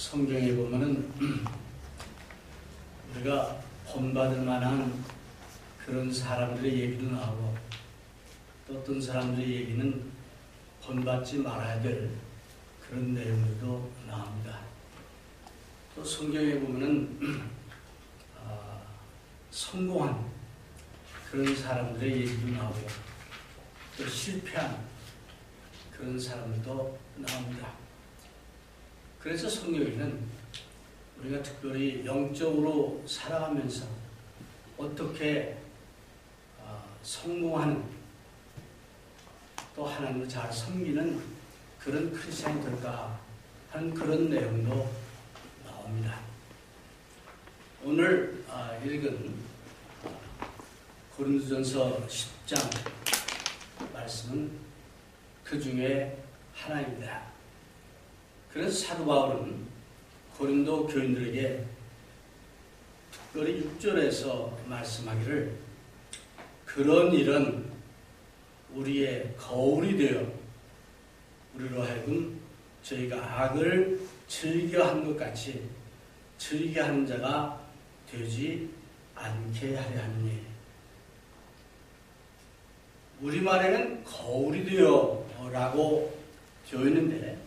성경에 보면은 우리가 본받을 만한 그런 사람들의 얘기도 나오고 또 어떤 사람들의 얘기는 본받지 말아야 될 그런 내용들도 나옵니다. 또 성경에 보면은 성공한 그런 사람들의 얘기도 나오고 또 실패한 그런 사람들도 나옵니다. 그래서 성경에는 우리가 특별히 영적으로 살아가면서 어떻게 성공하는 또 하나님을 잘 섬기는 그런 크리스찬이 될까 하는 그런 내용도 나옵니다. 오늘 읽은 고린도전서 10장 말씀은 그 중에 하나입니다. 그래서 사도 바울은 고린도 교인들에게 특별히 6절에서 말씀하기를 그런 일은 우리의 거울이 되어 우리로 하여금 저희가 악을 즐겨한 것 같이 즐겨하는 자가 되지 않게 하려 하니 우리말에는 거울이 되어 라고 되어 있는데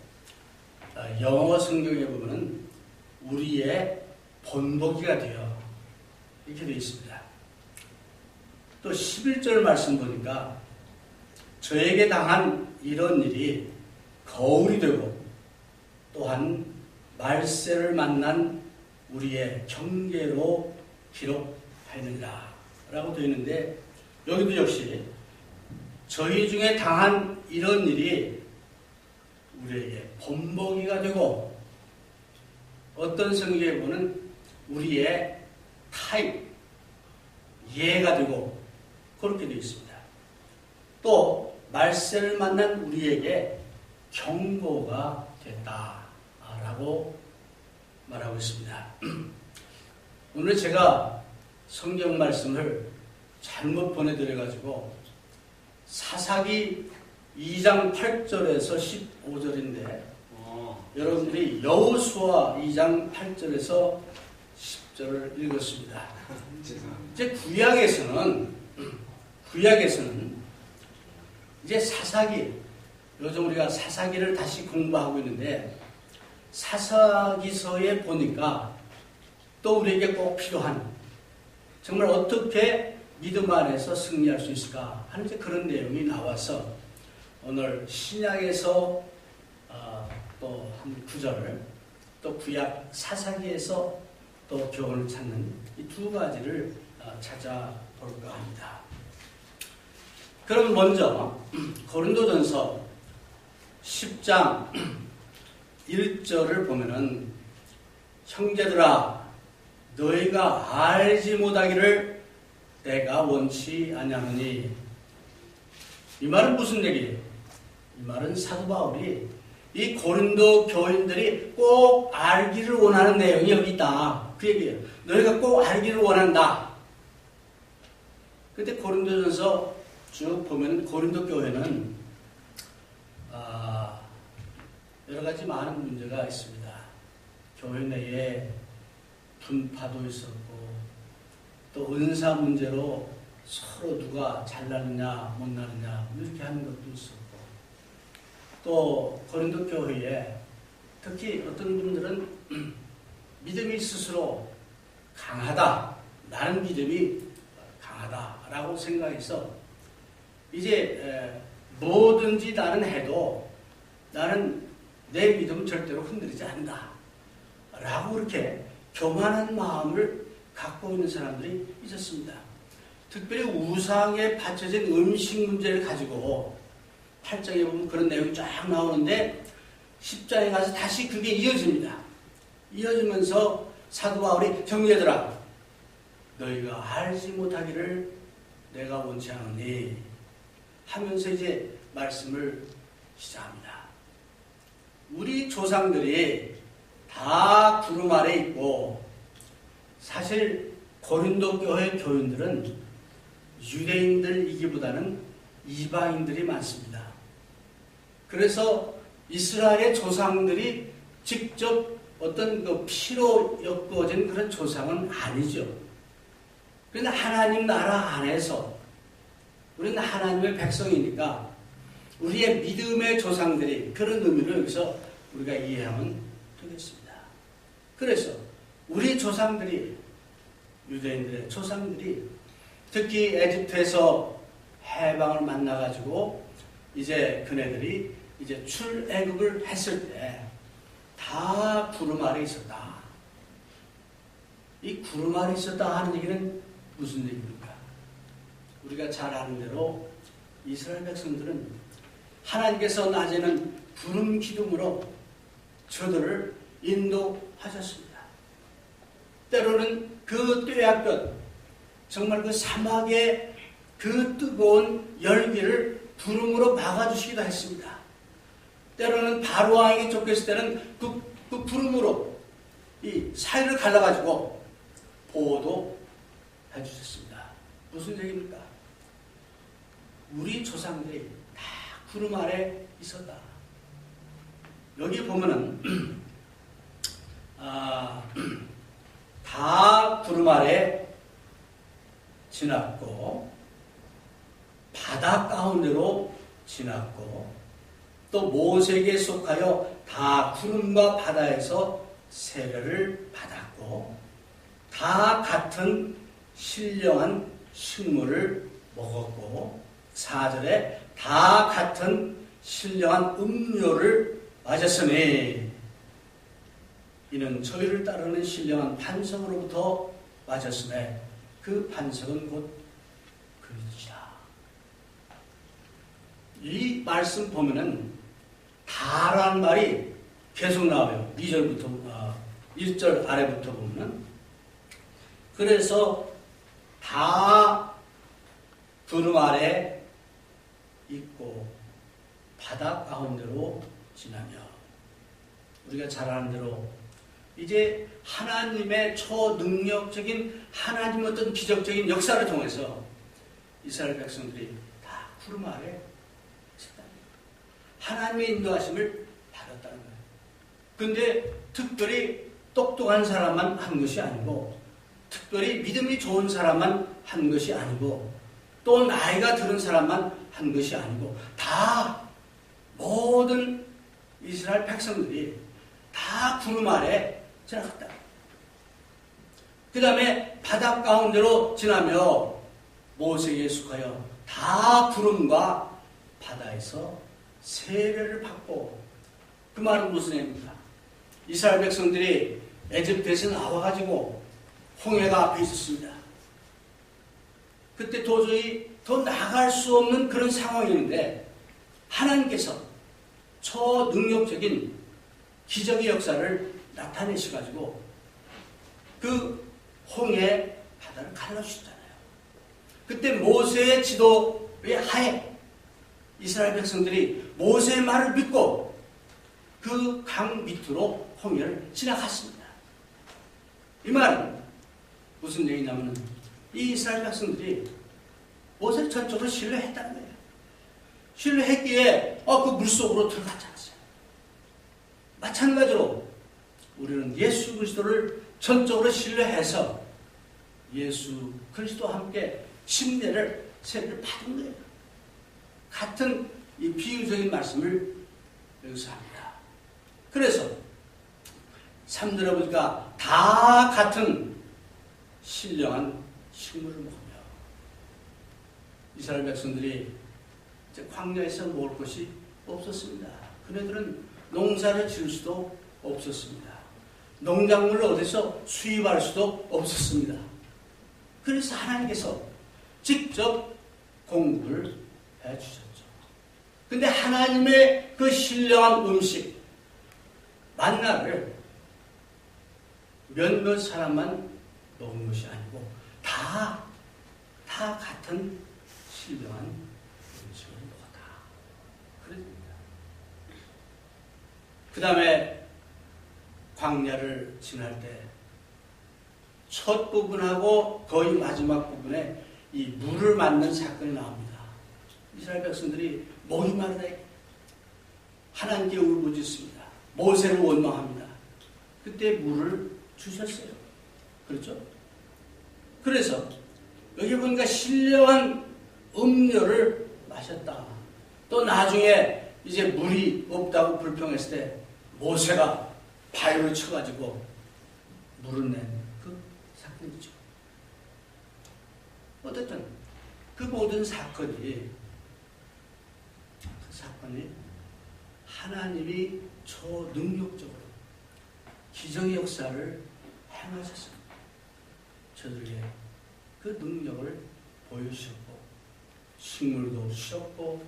영어 성경에 보면 우리의 본보기가 되어 이렇게 되어 있습니다. 또 11절 말씀 보니까 저에게 당한 이런 일이 거울이 되고 또한 말세를 만난 우리의 경계로 기록하였느니라 라고 되어 있는데 여기도 역시 저희 중에 당한 이런 일이 우리에게 본보기가 되고 어떤 성경에 보는 우리의 타입, 예가 되고 그렇게 되어 있습니다. 또 말세를 만난 우리에게 경고가 됐다라고 말하고 있습니다. 오늘 제가 성경 말씀을 잘못 보내드려가지고 사사기 2장 8절에서 15절인데 여러분들이 여호수아 2장 8절에서 10절을 읽었습니다. 이제 구약에서는 이제 사사기, 요즘 우리가 사사기를 다시 공부하고 있는데 사사기서에 보니까 또 우리에게 꼭 필요한 정말 어떻게 믿음 안에서 승리할 수 있을까 하는 그런 내용이 나와서 오늘 신약에서 또 한 구절을 또 구약 사사기에서 또 교훈을 찾는 이 두 가지를 찾아볼까 합니다. 그럼 먼저 고린도전서 10장 1절을 보면은 형제들아 너희가 알지 못하기를 내가 원치 아니하노니 이 말은 무슨 얘기예요? 이 말은 사도 바울이 이 고린도 교인들이 꼭 알기를 원하는 내용이 여기 있다. 그 얘기예요. 너희가 꼭 알기를 원한다. 그때 고린도전서 쭉 보면 고린도 교회는 여러 가지 많은 문제가 있습니다. 교회 내에 분파도 있었고 또 은사 문제로 서로 누가 잘나느냐 못나느냐 이렇게 하는 것도 있었고 또 고린도 교회에 특히 어떤 분들은 믿음이 스스로 강하다. 나는 믿음이 강하다라고 생각해서 이제 뭐든지 나는 해도 나는 내 믿음은 절대로 흔들리지 않는다. 라고 그렇게 교만한 마음을 갖고 있는 사람들이 있었습니다. 특별히 우상에 바쳐진 음식 문제를 가지고 8장에 보면 그런 내용이 쫙 나오는데 10장에 가서 다시 그게 이어집니다. 이어지면서 사도 바울이 형제들아 너희가 알지 못하기를 내가 원치 않으니 하면서 이제 말씀을 시작합니다. 우리 조상들이 다 구름 아래 있고 사실 고린도 교회 교인들은 유대인들이기보다는 이방인들이 많습니다. 그래서 이스라엘의 조상들이 직접 어떤 그 피로 엮어진 그런 조상은 아니죠. 그런데 하나님 나라 안에서 우리는 하나님의 백성이니까 우리의 믿음의 조상들이 그런 의미로 여기서 우리가 이해하면 되겠습니다. 그래서 우리 조상들이 유대인들의 조상들이 특히 에집트에서 해방을 만나가지고 이제 그네들이 이제 출애굽을 했을 때 다 구름 아래 있었다. 이 구름 아래 있었다 하는 얘기는 무슨 얘기입니까? 우리가 잘 아는 대로 이스라엘 백성들은 하나님께서 낮에는 구름 기둥으로 저들을 인도하셨습니다. 때로는 그 뙤약볕, 정말 그 사막의 그 뜨거운 열기를 구름으로 막아주시기도 했습니다. 때로는 바로 왕에게 쫓겼을 때는 그 구름으로 이 사이를 갈라가지고 보호도 해주셨습니다. 무슨 얘기입니까? 우리 조상들이 다 구름 아래 있었다. 여기 보면은 다 구름 아래 지났고 바다 가운데로 지났고 또 모세에게 속하여 다 구름과 바다에서 세례를 받았고 다 같은 신령한 식물을 먹었고 4절에 다 같은 신령한 음료를 마셨으니 이는 저희를 따르는 신령한 반석으로부터 마셨으며 그 반석은 곧 그리스도시라. 이 말씀 보면은 다라는 말이 계속 나와요. 2절부터 1절 아래부터 보면은 그래서 다 구름 아래 있고 바다 가운데로 지나며 우리가 잘 아는 대로 이제 하나님의 초능력적인 하나님 어떤 기적적인 역사를 통해서 이스라엘 백성들이 다 구름 아래 있었다. 하나님의 인도하심을 받았다는 거예요. 근데 특별히 똑똑한 사람만 한 것이 아니고 특별히 믿음이 좋은 사람만 한 것이 아니고 또 나이가 들은 사람만 한 것이 아니고 다 모든 이스라엘 백성들이 다 구름 아래 지나갔다. 그 다음에 바다 가운데로 지나며 모세에게 속하여 다 구름과 바다에서 세례를 받고 그 말은 무슨 의미입니까? 이스라엘 백성들이 에집트에서 나와가지고 홍해가 앞에 있었습니다. 그때 도저히 더 나갈 수 없는 그런 상황이었는데 하나님께서 초능력적인 기적의 역사를 나타내셔가지고 그 홍해 바다를 갈라주셨잖아요. 그때 모세의 지도의 하에 이스라엘 백성들이 모세의 말을 믿고 그 강 밑으로 홍해를 지나갔습니다. 이 말은 무슨 얘기냐면 이 이스라엘 백성들이 모세를 전적으로 신뢰했다는 거예요. 신뢰했기에 그 물속으로 들어갔지 않았어요. 마찬가지로 우리는 예수 그리스도를 전적으로 신뢰해서 예수 그리스도와 함께 세례를 받은 거예요. 같은 이 비유적인 말씀을 여기서 합니다. 그래서 3절에 보니까 다 같은 신령한 식물을 먹으며 이스라엘 백성들이 이제 광야에서 먹을 것이 없었습니다. 그네들은 농사를 지을 수도 없었습니다. 농작물을 어디서 수입할 수도 없었습니다. 그래서 하나님께서 직접 공급을 해주셨죠. 근데 하나님의 그 신령한 음식, 만나를 몇몇 사람만 먹은 것이 아니고 다 같은 신령한 음식을 먹었다. 그랬습니다. 그 다음에 광야를 지날 때 첫 부분하고 거의 마지막 부분에 이 물을 맞는 사건이 나옵니다. 이스라엘 백성들이 목이 마르다 하나님께 울부짖습니다. 모세를 원망합니다. 그때 물을 주셨어요. 그렇죠? 그래서 여기 보니까 신령한 음료를 마셨다. 또 나중에 이제 물이 없다고 불평했을 때 모세가 바위를 쳐가지고 물을 낸 그 사건이죠. 어쨌든 그 모든 사건이 하나님이 초능력적으로 기적의 역사를 행하셨습니다. 저들에게 그 능력을 보여주셨고 식물도 주셨고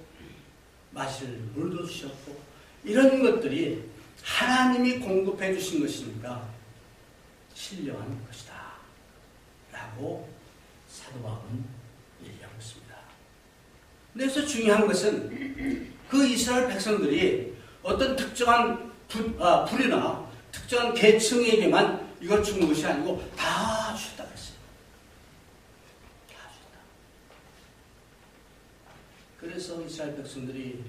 마실 물도 주셨고 이런 것들이 하나님이 공급해 주신 것이니까 신령한 것이다 라고 사도 바울은 얘기하고 있습니다. 그래서 중요한 것은 그 이스라엘 백성들이 어떤 특정한 부류나 특정한 계층에게만 이걸 준 것이 아니고 다 주셨다 그랬어요. 다 주셨다. 그래서 이스라엘 백성들이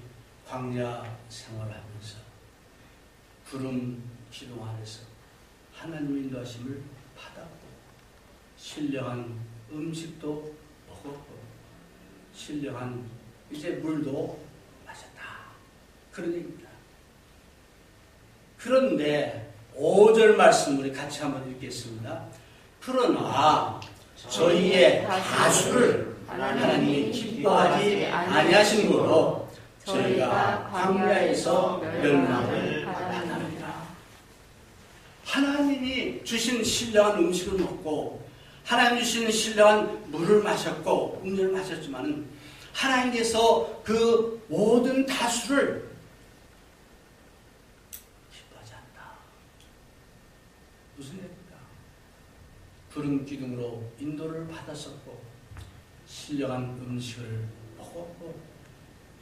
광야 생활하면서 구름 기둥 안에서 하나님의 인도하심을 받았고 신령한 음식도 먹었고 신령한 이제 물도 마셨다. 그런 얘기입니다. 그런데 5절 말씀 우리 같이 한번 읽겠습니다. 그러나 저희의 다수를 하나님이 기뻐하지 아니하신 거로 저희가 광야에서 멸망을 받았느니라. 하나님이 주신 신령한 음식을 먹고 하나님 주신 신령한 물을 마셨고 음료를 마셨지만 하나님께서 그 모든 다수를 기뻐하지 않다. 무슨 얘기입니까? 구름 기둥으로 인도를 받았었고 신령한 음식을 먹었고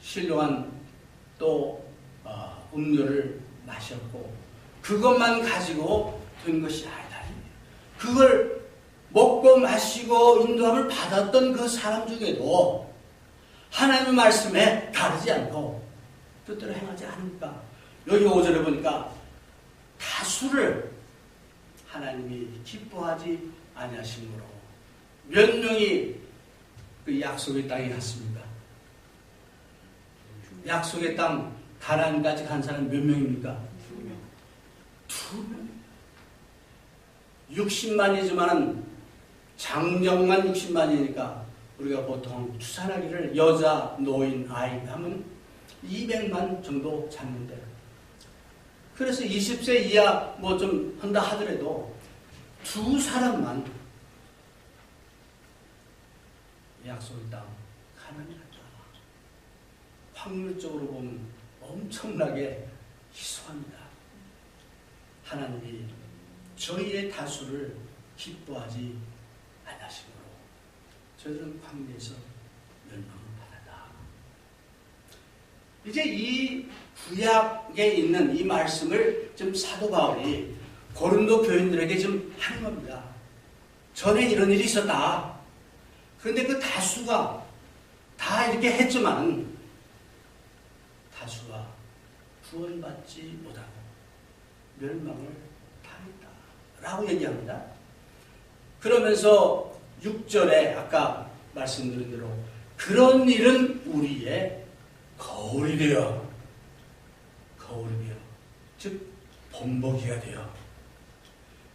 신령한 또 음료를 마셨고 그것만 가지고 된 것이 아니다. 그걸 먹고 마시고 인도함을 받았던 그 사람 중에도 하나님의 말씀에 다르지 않고 뜻대로 행하지 않으니까 여기 5절에 보니까 다수를 하나님이 기뻐하지 아니하심으로 몇 명이 그 약속의 땅에 갔습니까? 약속의 땅 가나안까지 간 사람 몇 명입니까? 2명. 60만이지만은 장정만 60만이니까 우리가 보통 추산하기를 여자, 노인, 아이 하면 200만 정도 잡는데 그래서 20세 이하 뭐 좀 한다 하더라도 2사람만 약속의 땅 가나안에 갔다. 확률적으로 보면 엄청나게 희소합니다. 하나님이 저희의 다수를 기뻐하지 않으심으로 저희들은 광야에서 멸망을 받았다. 이제 이 구약에 있는 이 말씀을 지금 사도 바울이 고린도 교인들에게 좀 하는 겁니다. 전에 이런 일이 있었다. 그런데 그 다수가 다 이렇게 했지만 다수가 구원받지 못하고 멸망을 당했다 라고 얘기합니다. 그러면서 6절에 아까 말씀드린 대로 그런 일은 우리의 거울이 되어 즉 본보기가 되어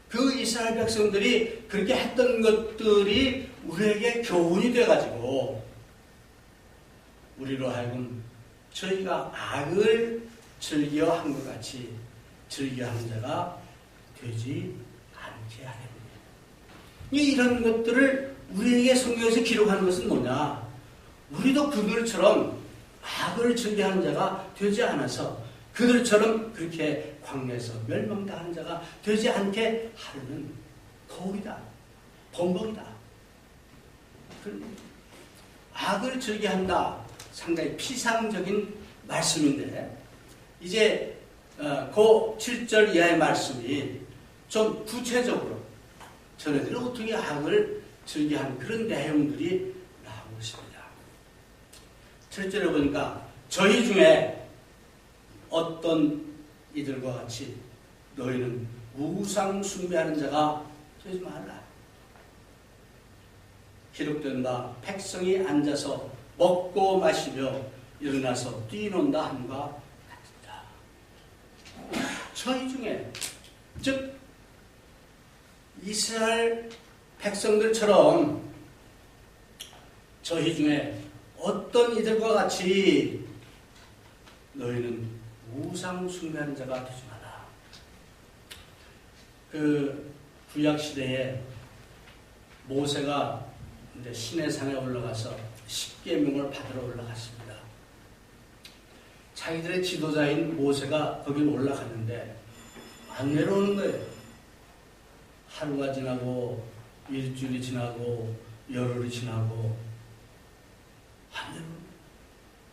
그 이스라엘 백성들이 그렇게 했던 것들이 우리에게 교훈이 돼가지고 우리로 하여금 저희가 악을 즐겨 한 것 같이 즐겨하는 자가 되지 않게 하려 합니다. 이런 것들을 우리에게 성경에서 기록하는 것은 뭐냐? 우리도 그들처럼 악을 즐겨하는 자가 되지 않아서 그들처럼 그렇게 광야에서 멸망당하는 자가 되지 않게 하려는 거울이다. 본보기다. 악을 즐겨한다. 상당히 피상적인 말씀인데 이제 그 7절 이하의 말씀이 좀 구체적으로 저희들이 어떻게 악을 즐겨하는 그런 내용들이 나오고 있습니다. 7절에 보니까 저희 중에 어떤 이들과 같이 너희는 우상 숭배하는 자가 되지 말라. 기록된 바 백성이 앉아서 먹고 마시며 일어나서 뛰논다 함과 같으니라. 저희 중에 즉 이스라엘 백성들처럼 저희 중에 어떤 이들과 같이 너희는 우상 숭배하는 자가 되지 마라. 그 구약 시대에 모세가 이제 시내산에 올라가서 십계명을 받으러 올라갔습니다. 자기들의 지도자인 모세가 거기 올라갔는데 안 내려오는 거예요. 하루가 지나고 일주일이 지나고 열흘이 지나고 안 내려오는 거예요.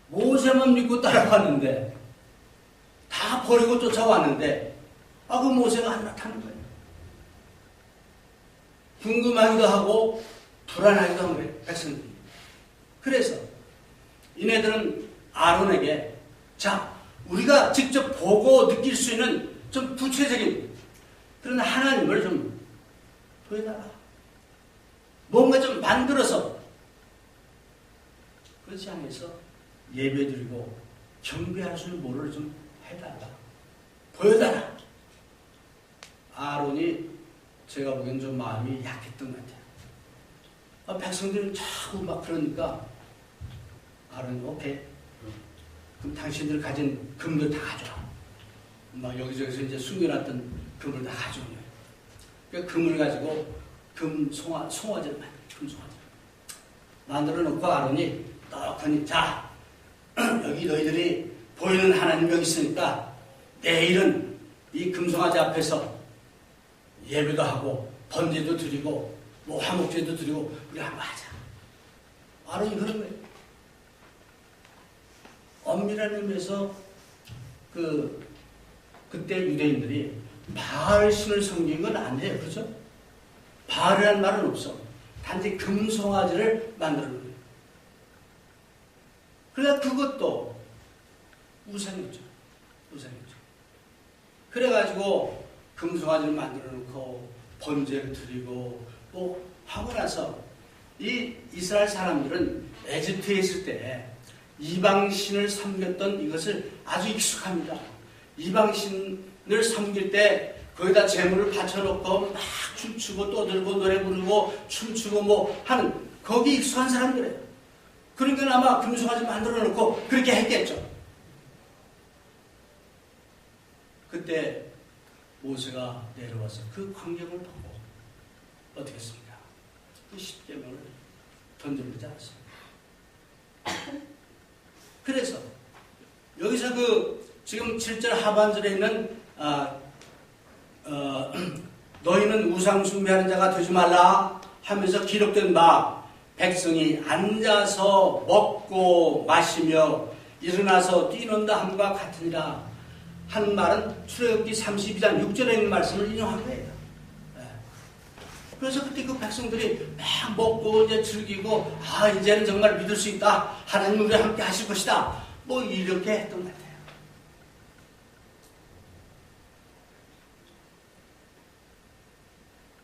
모세만 믿고 따라갔는데 다 버리고 쫓아왔는데 그 모세가 안 나타나는 거예요. 궁금하기도 하고 불안하기도 한 거예요. 백성들이. 그래서 이네들은 아론에게 자, 우리가 직접 보고 느낄 수 있는 좀 구체적인 그런 하나님을 좀 보여달라. 뭔가 좀 만들어서 그렇지 않아서 예배드리고 경배할 수 있는 뭐를 좀 해달라. 보여달라. 아론이 제가 보기엔 좀 마음이 약했던 것 같아요. 백성들은 자꾸 막 그러니까 아론이 오케이. 그럼 당신들 가진 금들 다 가져와. 막 여기저기서 이제 숨겨놨던 금을 다 가져오는 거예요. 그러니까 금을 가지고 금 송아지를 만들어 놓고 아론이 떡하니 자 여기 너희들이 보이는 하나님 여기 있으니까 내일은 이 금송아지 앞에서 예배도 하고 번제도 드리고 뭐 화목제도 드리고 우리 한번 하자. 아론이 그런 거예요. 엄밀한 의미에서 그때 유대인들이 바알 신을 섬긴 건 아니에요. 그렇죠? 바알이라는 말은 없어. 단지 금송아지를 만들어 놓은 거예요. 그러니까 그것도 우상이죠. 그래가지고 금송아지를 만들어 놓고 번제를 드리고 뭐 하고 나서 이 이스라엘 사람들은 에집트에 있을 때 이방신을 섬겼던 이것을 아주 익숙합니다. 이방신을 섬길 때 거기다 재물을 바쳐놓고 막 춤추고 떠들고 노래 부르고 춤추고 뭐 하는 거기 익숙한 사람들이에요. 그러니까 아마 금송아지 만들어 놓고 그렇게 했겠죠. 그때 모세가 내려와서 그 광경을 보고 어떻게 했습니까? 그 십계명을 던져버리지 않았습니다. 그래서 여기서 지금 7절 하반절에 있는 너희는 우상 숭배하는 자가 되지 말라 하면서 기록된 바 백성이 앉아서 먹고 마시며 일어나서 뛰논다 함과 같으니라 하는 말은 출애굽기 32장 6절에 있는 말씀을 인용한 거예요. 그래서 그때 그 백성들이 막 먹고 이제 즐기고 이제는 정말 믿을 수 있다. 하나님 우리와 함께 하실 것이다. 뭐 이렇게 했던 것 같아요.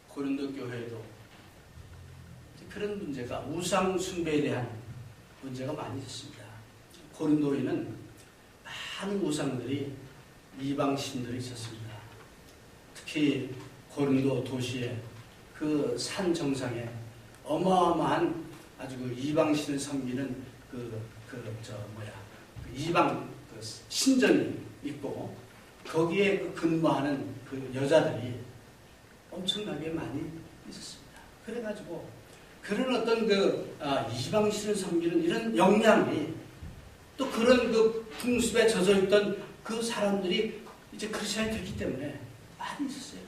고린도 교회에도 그런 문제가 우상 숭배에 대한 문제가 많이 있습니다. 고린도에는 많은 우상들이 이방신들이 있었습니다. 특히 고린도 도시에 그 산 정상에 어마어마한 아주 그 이방신을 섬기는 이방 신전이 있고 거기에 근무하는 그 여자들이 엄청나게 많이 있었습니다. 그래가지고 그런 어떤 이방신을 섬기는 이런 역량이 또 그런 그 풍습에 젖어 있던 그 사람들이 이제 크리스천이 됐기 때문에 많이 있었어요.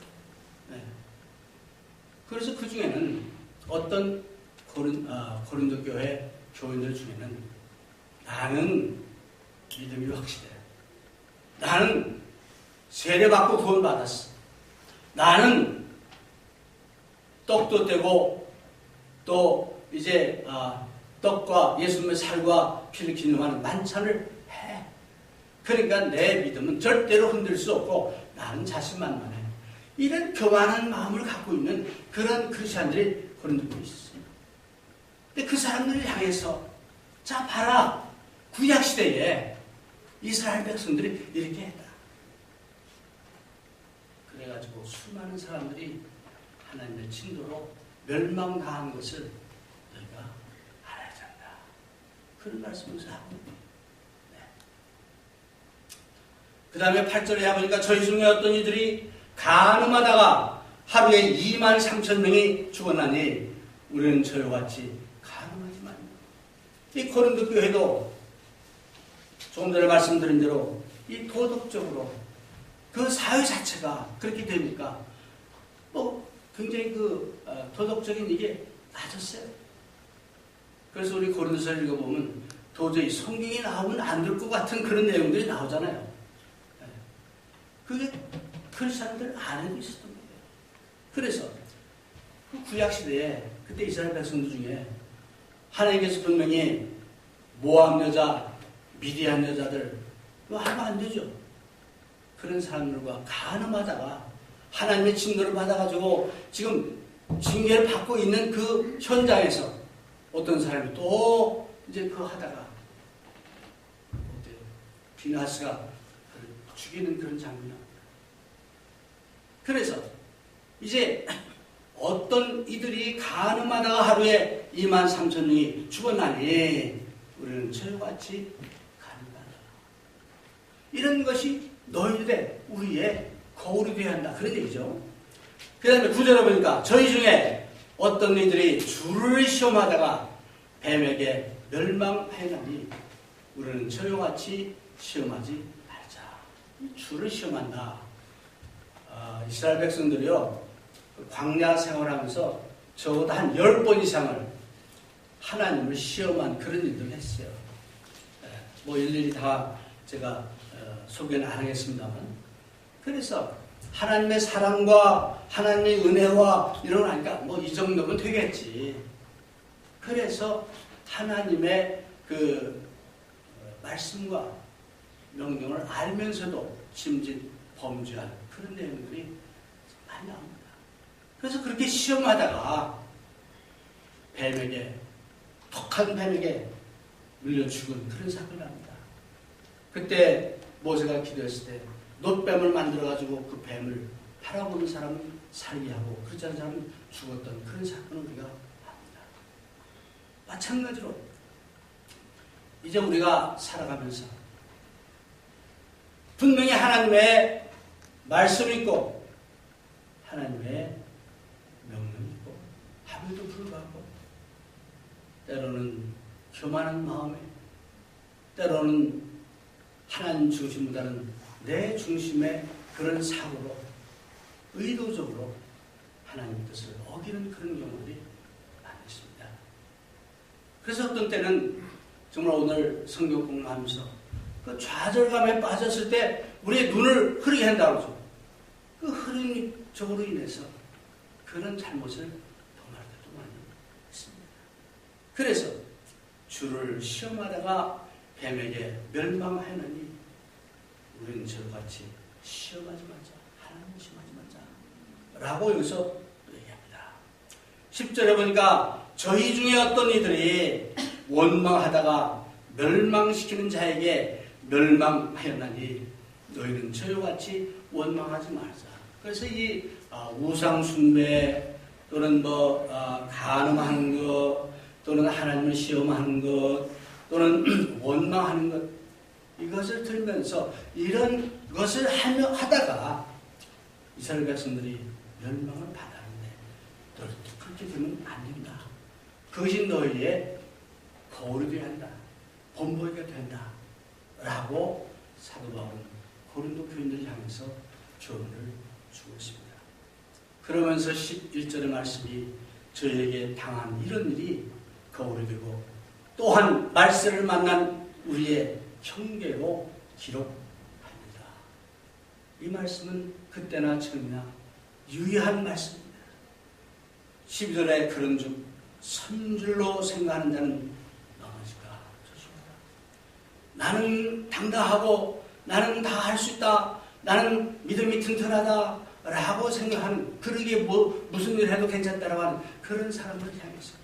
그래서 그 중에는 어떤 고린도 교회 교인들 중에는 나는 믿음이 확실해. 나는 세례받고 구원 받았어. 나는 떡도 떼고 또 이제 떡과 예수님의 살과 피를 기념하는 만찬을 해. 그러니까 내 믿음은 절대로 흔들 수 없고 나는 자신만만해. 이런 교만한 마음을 갖고 있는 그런 크리스천들이 고린도에 있었어요. 근데 그 사람들을 향해서 자 봐라, 구약시대에 이스라엘 백성들이 이렇게 했다. 그래가지고 수많은 사람들이 하나님의 진도로 멸망당한 것을 너희가 알아야 한다. 그런 말씀을 하고 네. 그 다음에 8절에 해보니까 저희 중에 어떤 이들이 간음하다가 하루에 23,000명이 죽었나니 우리는 저와 같이 간음하지만 이 고린도 교회도 조금 전에 말씀드린 대로 이 도덕적으로 그 사회 자체가 그렇게 되니까 뭐 굉장히 그 도덕적인 이게 낮았어요. 그래서 우리 고린도서를 읽어보면 도저히 성경이 나오면 안 될 것 같은 그런 내용들이 나오잖아요. 그게 크리스천들 안에도 있었던 거예요. 그래서 그 구약시대에 그때 이스라엘 백성들 중에 하나님께서 분명히 모압 여자, 미디안 여자들 뭐 하면 안 되죠. 그런 사람들과 간음하다가 하나님의 징계를 받아가지고 지금 징계를 받고 있는 그 현장에서 어떤 사람이 또 이제 그거 하다가 어때요? 비나스가 죽이는 그런 장면이 나옵니다. 그래서 이제 어떤 이들이 간음하다가 하루에 23,000명이 죽었나니 우리는 저희같이 간음하다. 이런 것이 너희들의 우리의 거울이 되어야 한다. 그런 얘기죠. 그 다음에 9절에 보니까 저희 중에 어떤 이들이 주를 시험하다가 뱀에게 멸망하였나니 우리는 저희같이 시험하지 말자. 주를 시험한다. 이스라엘 백성들이요 광야 생활하면서 적어도 한 10번 이상을 하나님을 시험한 그런 일들을 했어요. 뭐 일일이 다 제가 소개는 안 하겠습니다만, 그래서 하나님의 사랑과 하나님의 은혜와 이런 거 하니까 뭐 이 정도면 되겠지. 그래서 하나님의 그 말씀과 명령을 알면서도 짐짓 범죄한 그런 내용들이 많이 나옵니다. 그래서 그렇게 시험하다가 뱀에게, 독한 뱀에게 물려 죽은 그런 사건이 납니다. 그때 모세가 기도했을 때 놋뱀을 만들어가지고 그 뱀을 팔아보는 사람은 살게 하고 그렇지 않은 사람은 죽었던 그런 사건을 우리가 합니다. 마찬가지로 이제 우리가 살아가면서 분명히 하나님의 말씀이 있고 하나님의 명령이 있고 함에도 불구하고 때로는 교만한 마음에, 때로는 하나님 중심보다는 내 중심의 그런 사고로 의도적으로 하나님 뜻을 어기는 그런 경우들이 많이 있습니다. 그래서 어떤 때는 정말 오늘 성경 공부하면서 그 좌절감에 빠졌을 때 우리의 눈을 흐리게 한다고 하죠. 그 흐린 적으로 인해서 그런 잘못을 범할 때도 많이 있습니다. 그래서 주를 시험하다가 뱀에게 멸망하느니 우리는 저같이 시험하지 말자. 하나님을 시험하지 말자. 라고 여기서 얘기합니다. 10절에 보니까 저희 중에 어떤 이들이 원망하다가 멸망시키는 자에게 멸망하였나니 너희는 저희같이 원망하지 말자. 그래서 이 우상 숭배 또는 간음하는 것 또는 하나님을 시험하는 것 또는 원망하는 것, 이것을 들면서 이런 것을 하다가 이스라엘 백성들이 멸망을 받았는데 너희도 그렇게 되면 안 된다. 그것이 너희의 거울이 되어야 한다. 본보기가 된다. 라고 사도 바울은 고린도 교인들을 향해서 조언을 주고 있습니다. 그러면서 11절의 말씀이 저에게 당한 이런 일이 거울이 되고 또한 말세를 만난 우리의 형계로 기록합니다. 이 말씀은 그때나 지금이나 유의한 말씀입니다. 12절에 그런즉 선줄로 생각하는 자는 넘어질까 조심하라. 나는 당당하고 나는 다 할 수 있다. 나는 믿음이 튼튼하다. 라고 생각하는, 그러게 무슨 일 해도 괜찮다라고 하는 그런 사람들을 향해서,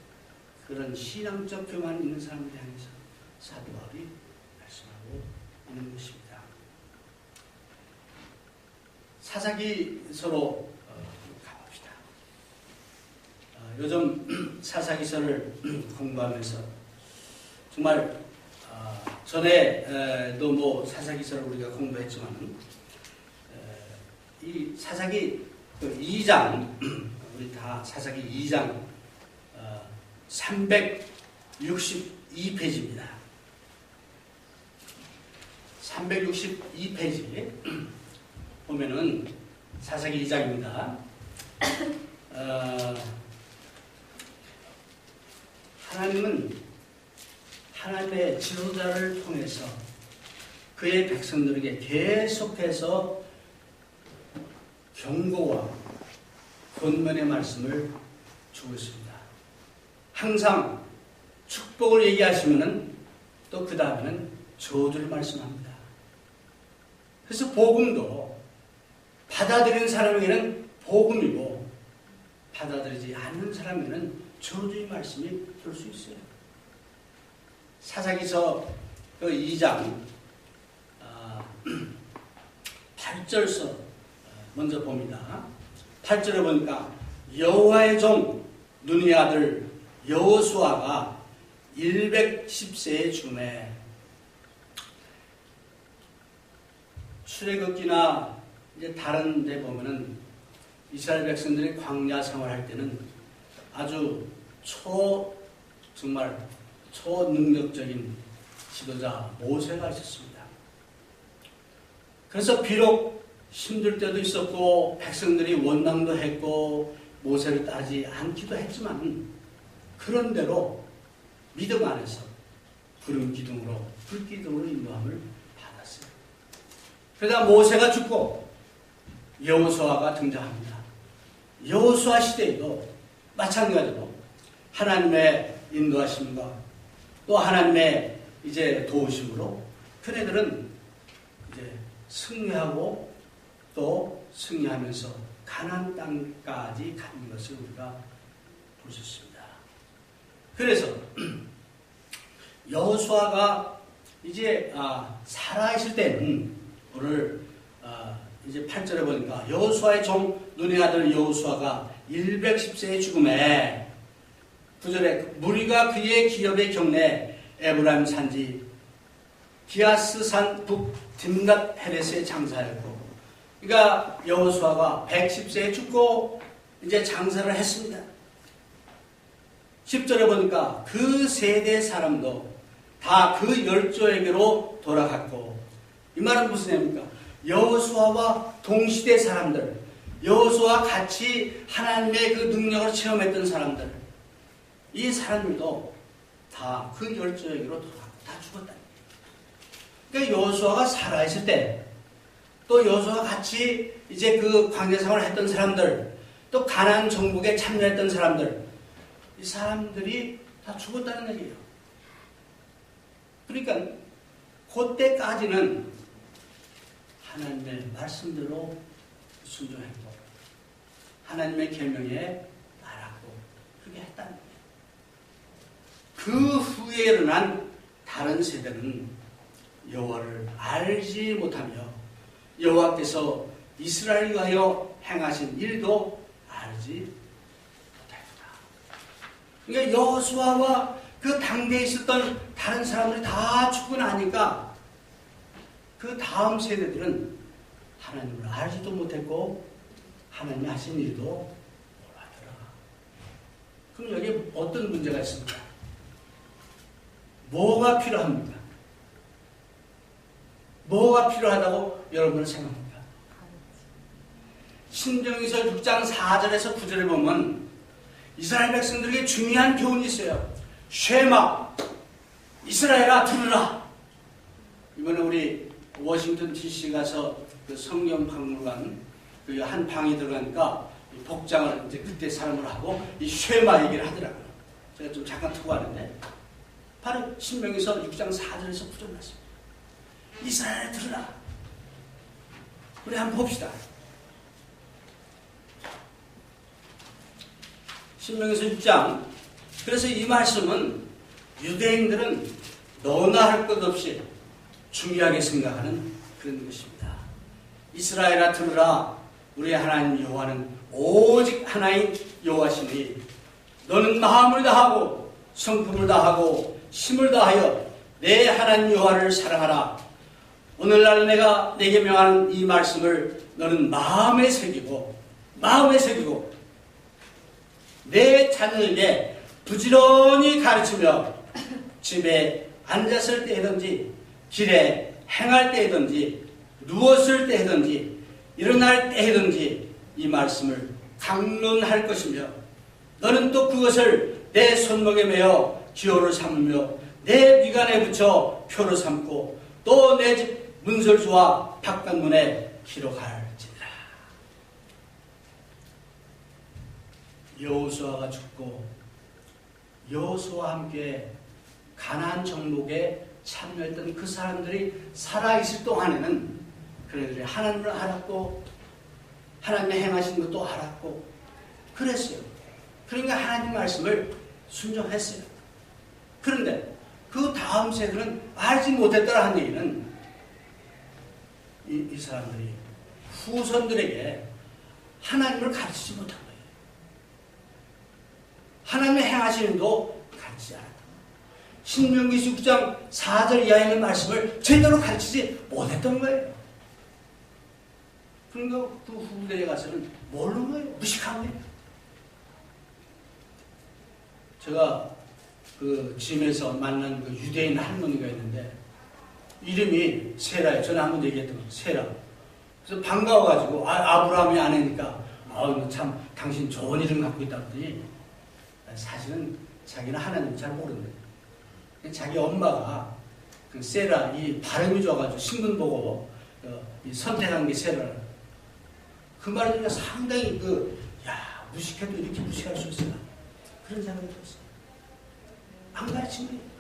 그런 신앙적 교만 있는 사람들 향해서 사도 바울이 말씀하고 있는 것입니다. 사사기서로 가봅시다. 요즘 사사기서를 공부하면서 정말 전에도 뭐 사사기서를 우리가 공부했지만 이 사사기 2장, 우리 다 사사기 2장 362페이지입니다. 362페이지 보면은 사사기 2장입니다. 하나님은 하나님의 지도자를 통해서 그의 백성들에게 계속해서 경고와 권면의 말씀을 주고 있습니다. 항상 축복을 얘기하시면은 또 그 다음에는 저주를 말씀합니다. 그래서 복음도 받아들이는 사람에게는 복음이고 받아들이지 않는 사람에게는 저주의 말씀이 들 수 있어요. 사사기서 2장 8절서 먼저 봅니다. 8절에 보니까 여호와의 종 눈의 아들 여호수아가 110세에 죽음에, 출애굽기나 이제 다른 데 보면은 이스라엘 백성들이 광야 생활할 때는 아주 정말 초능력적인 지도자 모세가 있었습니다. 그래서 비록 힘들 때도 있었고 백성들이 원망도 했고 모세를 따르지 않기도 했지만 그런대로 믿음 안에서 구름 기둥으로 불 기둥으로 인도함을 받았어요. 그러다 모세가 죽고 여호수아가 등장합니다. 여호수아 시대에도 마찬가지로 하나님의 인도하심과 또 하나님의 이제 도우심으로 그네들은 이제 승리하고 또 승리하면서 가나안 땅까지 가는 것을 우리가 볼 수 있습니다. 그래서 여호수아가 이제 살아있을 때는 오늘 이제 8절에 보니까 여호수아의 종 눈의 아들 여호수아가 110세의 죽음에 9절에 무리가 그의 기업의 경내 에브라임 산지 기아스산 북 딥낫 헤레스에 장사하였고, 그러니까 여호수아가 110세에 죽고 이제 장사를 했습니다. 10절에 보니까 그 세대 사람도 다 그 열조에게로 돌아갔고, 이 말은 무슨 의미입니까? 여호수아와 동시대 사람들, 여호수아와 같이 하나님의 그 능력을 체험했던 사람들, 이 사람들도 다 그 열조에게로 돌아갔고 다 죽었다. 그러니까 여호수아가 살아있을 때, 또 여호수아와 같이 이제 그 광야 생활을 했던 사람들, 또 가나안 정복에 참여했던 사람들, 이 사람들이 다 죽었다는 얘기예요. 그러니까 그때까지는 하나님의 말씀대로 순종했고 하나님의 계명에 따랐고 그렇게 했다는 거예요. 그 후에 일어난 다른 세대는 여호와를 알지 못하며 여호와께서 이스라엘을 위하여 행하신 일도 알지 못하였다. 그러니까 여호수아와 그 당대에 있었던 다른 사람들이 다 죽고 나니까 그 다음 세대들은 하나님을 알지도 못했고 하나님이 하신 일도 몰랐더라. 그럼 여기에 어떤 문제가 있습니까? 뭐가 필요합니까? 뭐가 필요하다고 여러분은 생각합니까? 신명기서 6장 4절에서 9절에 보면 이스라엘 백성들에게 중요한 교훈이 있어요. 쉐마, 이스라엘아 들으라. 이번에 우리 워싱턴 DC 가서 그 성경 박물관 그 한 방에 들어가니까 복장을 이제 그때 사람을 하고 이 쉐마 얘기를 하더라고요. 제가 좀 잠깐 두고 하는데 바로 신명기서 6장 4절에서 9절 말씀. 이스라엘아 들으라. 우리 한번 봅시다. 신명기서 6장. 그래서 이 말씀은 유대인들은 너나 할 것 없이 중요하게 생각하는 그런 것입니다. 이스라엘아 들으라. 우리 하나님 여호와는 오직 하나인 여호와시니 너는 마음을 다하고 성품을 다하고 힘을 다하여 내 하나님 여호와를 사랑하라. 오늘날 내가 내게 명하는 이 말씀을 너는 마음에 새기고 내 자녀에게 부지런히 가르치며 집에 앉았을 때든지 길에 행할 때든지 누웠을 때든지 일어날 때든지 이 말씀을 강론할 것이며 너는 또 그것을 내 손목에 매어 기호를 삼으며 내 미간에 붙여 표로 삼고 또 내 집 문설주와 바깥문에 기록할지니라. 여호수아가 죽고 여호수아와 함께 가나안 정복에 참여했던 그 사람들이 살아있을 동안에는 그들이 하나님을 알았고 하나님의 행하신 것도 알았고 그랬어요. 그러니까 하나님 말씀을 순종했어요. 그런데 그 다음 세대는 알지 못했더라 한 얘기는 이 사람들이 후손들에게 하나님을 가르치지 못한 거예요. 하나님의 행하시는 일도 가르치지 않았다. 신명기 6장 4절 이하에 있는 말씀을 제대로 가르치지 못했던 거예요. 그러니까 그 후대에 가서는 모르는 거예요. 무식한 거예요. 제가 그 짐에서 만난 그 유대인 할머니가 있는데 이름이 세라예요. 전에 한번 얘기했던 거 세라. 그래서 반가워가지고 아브라함이 아내니까 참 당신 좋은 이름 갖고 있다 그러더니 사실은 자기는 하나님 잘 모르는데 자기 엄마가 그 세라 이 발음이 좋아가지고 신문 보고 선택한 게 세라라. 그 말을 듣니까 상당히 무식해도 이렇게 무식할 수 있을까 그런 생각이 들었어요. 안 가르친 거예요.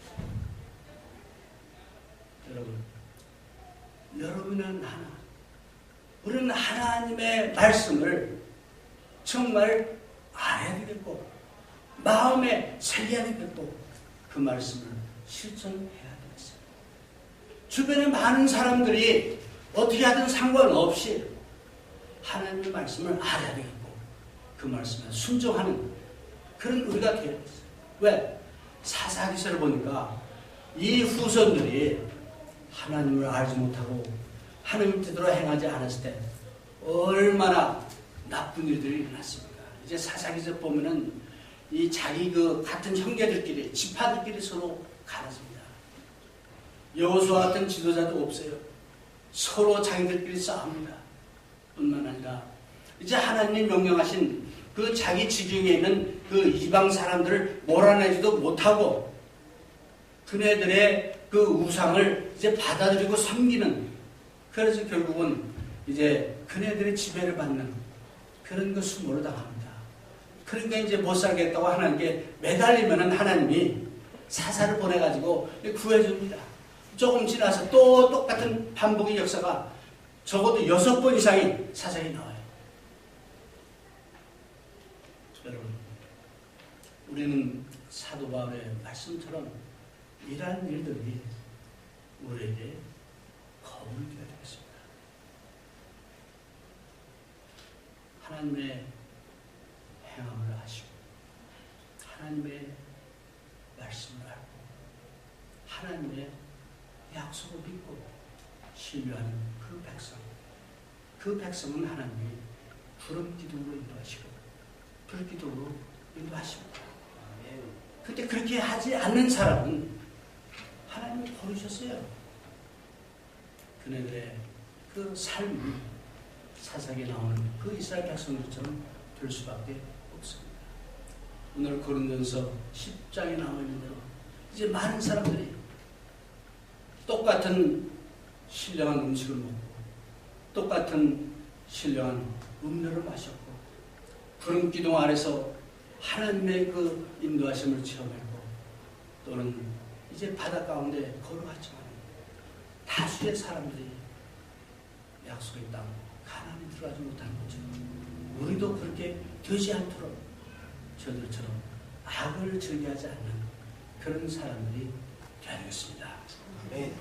여러분은 하나. 우리는 하나님의 말씀을 정말 알아야 되겠고 마음에 새겨야 되겠고 그 말씀을 실천해야 되겠어요. 주변에 많은 사람들이 어떻게 하든 상관없이 하나님의 말씀을 알아야 되겠고 그 말씀에 순종하는 그런 우리가 되어야 됐어요. 왜? 사사기서를 보니까 이 후손들이 하나님을 알지 못하고 하나님 뜻대로 행하지 않았을 때 얼마나 나쁜 일들이 일어났습니까? 이제 사사기서 보면은 이 자기 그 같은 형제들끼리 지파들끼리 서로 갈랐습니다. 여호수아 같은 지도자도 없어요. 서로 자기들끼리 싸웁니다. 뿐만 아니라 이제 하나님이 명령하신 그 자기 지경에 있는 그 이방 사람들을 몰아내지도 못하고 그네들의 그 우상을 이제 받아들이고 섬기는, 그래서 결국은 이제 그네들의 지배를 받는 그런 그 수모를 당합니다. 그러니까 이제 못 살겠다고 하나님께 매달리면은 하나님이 사사를 보내가지고 구해줍니다. 조금 지나서 또 똑같은 반복의 역사가 적어도 6번 이상의 사사기 나와요. 여러분, 우리는 사도 바울의 말씀처럼 이러한 일들이 우리에게 거울이 되어야 되겠습니다. 하나님의 행함을 하시고 하나님의 말씀을 알고 하나님의 약속을 믿고 신뢰하는 그 백성은 하나님이 부른 기도로 인도하시고 불기도로 인도하십니다. 그때 그렇게 하지 않는 사람은 하나님이 버리셨어요. 그네들의 그 삶이 사사기에 나오는 그 이스라엘 백성들처럼 될 수밖에 없습니다. 오늘 고린도전서 10장에 나와 있는 대로 이제 많은 사람들이 똑같은 신령한 음식을 먹고 똑같은 신령한 음료를 마셨고 푸른 기둥 아래서 하나님의 그 인도하심을 체험했고 또는 이제 바다 가운데 걸어갔지만 다수의 사람들이 약속의 땅 가나안에 들어가지 못하는 것처럼 우리도 그렇게 되지 않도록 저들처럼 악을 즐겨하지 않는 그런 사람들이 되어야겠습니다. 네.